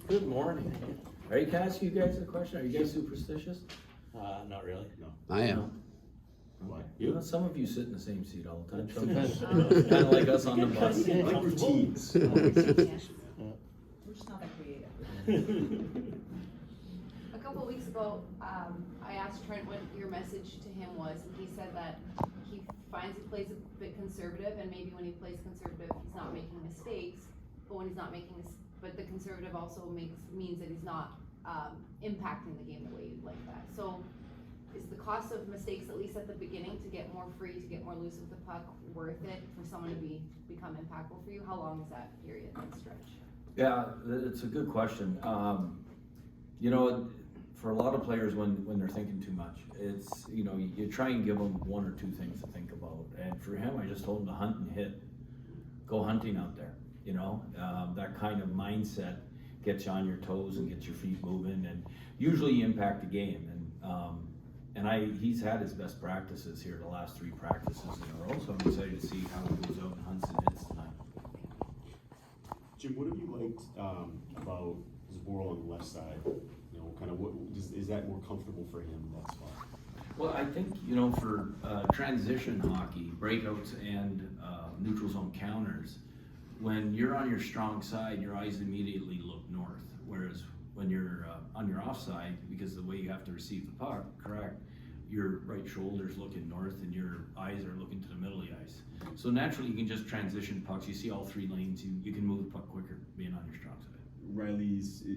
Good morning. Can I ask you guys a question? Are you guys superstitious? Not really. No. I am. Why? You know, some of you sit in the same seat all the time. Sometimes, kind of like us on the bus. I like routines. We're just not that creative. A couple of weeks ago, I asked Trent what your message to him was, and he said that he finds he plays a bit conservative, and maybe when he plays conservative, he's not making mistakes, but when he's not making but the conservative also means that he's not impacting the game the way you'd like that. So is the cost of mistakes, at least at the beginning, to get more free, to get more loose with the puck, worth it for someone to become impactful for you? How long is that period, that stretch? Yeah, it's a good question. You know, for a lot of players, when they're thinking too much, it's, you know, you try and give them one or two things to think about. And for him, I just told him to hunt and hit. Go hunting out there, you know? That kind of mindset gets you on your toes and gets your feet moving, and usually you impact the game. And he's had his best practices here the last 3 practices in a row, so I'm excited to see how he goes out and hunts and hits tonight. Jim, what have you liked about Zboril on the left side? You know, kind of is that more comfortable for him, that spot? Well, I think, you know, for transition hockey, breakouts and neutral zone counters, when you're on your strong side, your eyes immediately look north. Whereas when you're on your offside, because the way you have to receive the puck, correct, your right shoulder's looking north and your eyes are looking to the middle of the ice. So naturally, you can just transition pucks. You see all 3 lanes. You can move the puck quicker being on your strong side.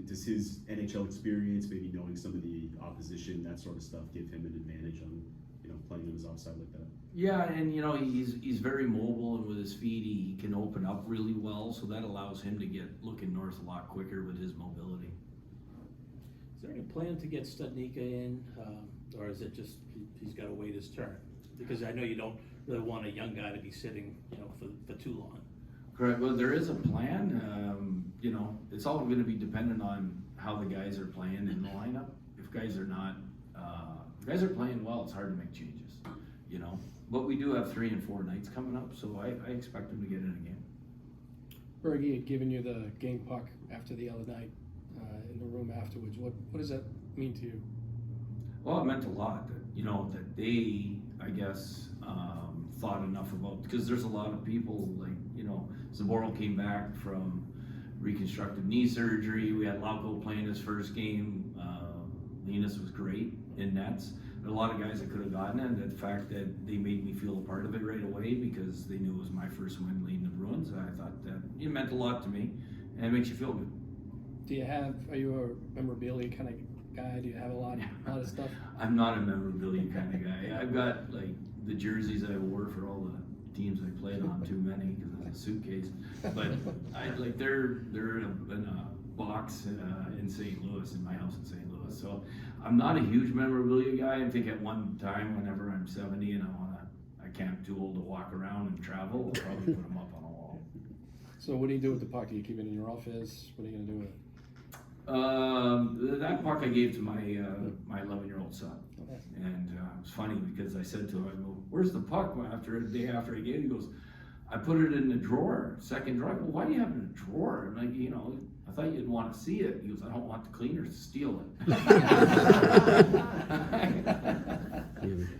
Does his NHL experience, maybe knowing some of the opposition, that sort of stuff, give him an advantage on, you know, playing on his offside like that? Yeah, and you know, he's very mobile, and with his feet, he can open up really well. So that allows him to get looking north a lot quicker with his mobility. Is there any plan to get Studnicka in, or is it just he's got to wait his turn? Because I know you don't really want a young guy to be sitting, you know, for too long. Correct. Well, there is a plan. You know, it's all going to be dependent on how the guys are playing in the lineup. If guys are not, if guys are playing well, it's hard to make changes. You know, but we do have 3 and 4 nights coming up, so I expect them to get in again. Bergie had given you the game puck after the other night in the room afterwards. What does that mean to you? Well, it meant a lot that, you know, that they, I guess, thought enough about, because there's a lot of people, like, you know, Zboril came back from reconstructive knee surgery. We had Lauko playing his first game. Linus was great in nets. There are a lot of guys that could have gotten it, and the fact that they made me feel a part of it right away because they knew it was my first win leading the Bruins. I thought that it meant a lot to me, and it makes you feel good. Are you a memorabilia kind of guy? Do you have a lot of stuff? I'm not a memorabilia kind of guy. I've got like the jerseys I wore for all the teams I played on, too many because it's a suitcase. But they're in a box in St. Louis, in my house in St. Louis. So I'm not a huge memorabilia guy. I think at one time, whenever I'm 70 and I can't too old to walk around and travel, I'll probably put them up on a wall. So what do you do with the puck? Do you keep it in your office? What are you gonna do with it? That puck I gave to my 11-year-old son, and it was funny because I said to him, I go, "Where's the puck?" After a day after I gave it, he goes, "I put it in the drawer, second drawer." I go, "Why do you have it in a drawer?" I'm like, you know, I thought you'd want to see it. He goes, "I don't want the cleaners to steal it."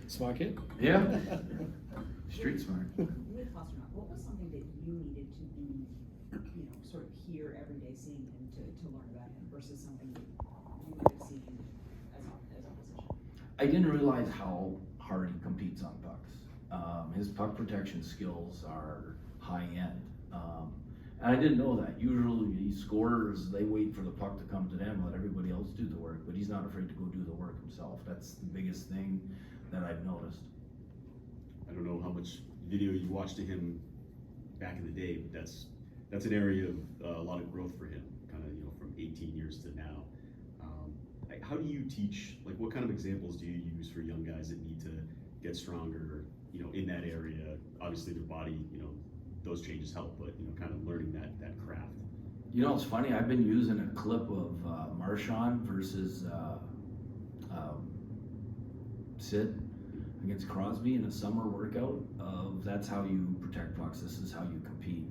Smart kid. Yeah, street smart. With Pasternak, what was something that you needed to be, you know, sort of here every day seeing him to learn about him versus something that you might have seen as opposition? I didn't realize how hard he competes on pucks. His puck protection skills are high end. And I didn't know that. Usually scorers, they wait for the puck to come to them, let everybody else do the work, but he's not afraid to go do the work himself. That's the biggest thing that I've noticed. I don't know how much video you watched of him back in the day, but that's an area of a lot of growth for him, kind of, you know, from 18 years to now. How do you teach, like what kind of examples do you use for young guys that need to get stronger, you know, in that area? Obviously their body, you know, those changes help, but, you know, kind of learning that craft. You know, it's funny, I've been using a clip of Marchand versus Sid against Crosby in a summer workout of that's how you protect pucks, this is how you compete.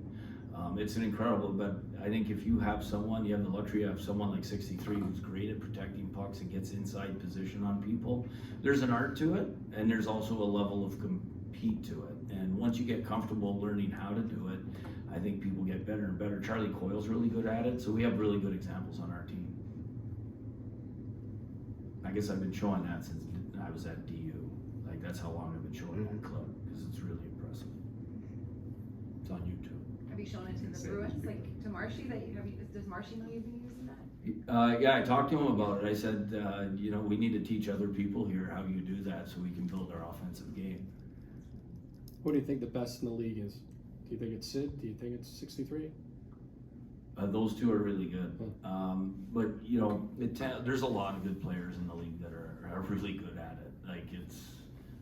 It's an incredible, but I think if you have someone, you have the luxury of someone like 63 who's great at protecting pucks and gets inside position on people. There's an art to it, and there's also a level of compete to it. And once you get comfortable learning how to do it, I think people get better and better. Charlie Coyle's really good at it, so we have really good examples on our team. I guess I've been showing that since I was at DU. Like, that's how long I've been showing that clip, because it's really impressive. It's on YouTube. Have you shown it to the Bruins, like to Marshy, does Marshy know you've been using that? Yeah, I talked to him about it. I said, we need to teach other people here how you do that so we can build our offensive game. What do you think the best in the league is? Do you think it's Sid? Do you think it's 63? Those two are really good. But, there's a lot of good players in the league that are really good at it. Like,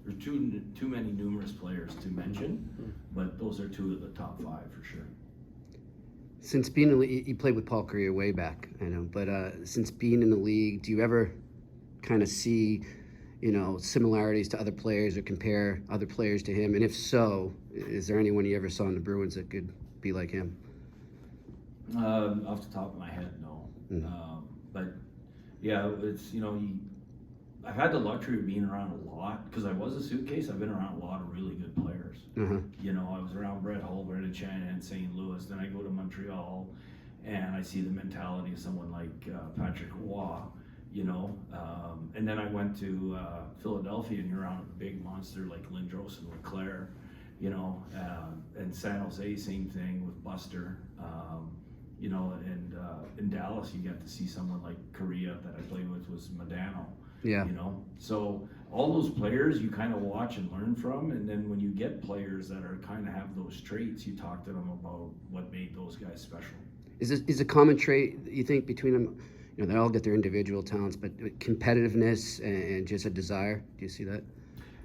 there's too many numerous players to mention, but those are two of the top 5 for sure. Since being in the league, you played with Paul Kariya way back, I know, but since being in the league, do you ever kind of see, similarities to other players or compare other players to him? And if so, is there anyone you ever saw in the Bruins that could be like him? Off the top of my head, no. But yeah, it's, I've had the luxury of being around a lot because I was a suitcase. I've been around a lot of really good players. I was around Brett Hull, Brendan Shannon, St. Louis. Then I go to Montreal, and I see the mentality of someone like Patrick Roy. And then I went to Philadelphia, and you're around a big monster like Lindros and Leclerc. And San Jose, same thing with Buster. And in Dallas, you got to see someone like Korea that I played with was Modano. Yeah. So all those players you kind of watch and learn from, and then when you get players that are kind of have those traits, you talk to them about what made those guys special. Is a common trait you think between them? They all get their individual talents, but competitiveness and just a desire. Do you see that?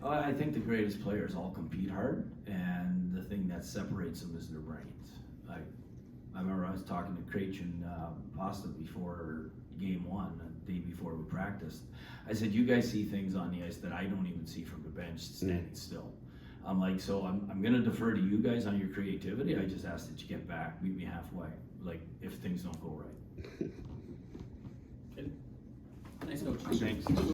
I think the greatest players all compete hard, and the thing that separates them is their brains. I remember I was talking to Krejci and Pasta before game 1, the day before we practiced. I said, you guys see things on the ice that I don't even see from the bench standing still. I'm like, so I'm going to defer to you guys on your creativity. I just ask that you get back, meet me halfway, like if things don't go right. Nice coach. Thanks.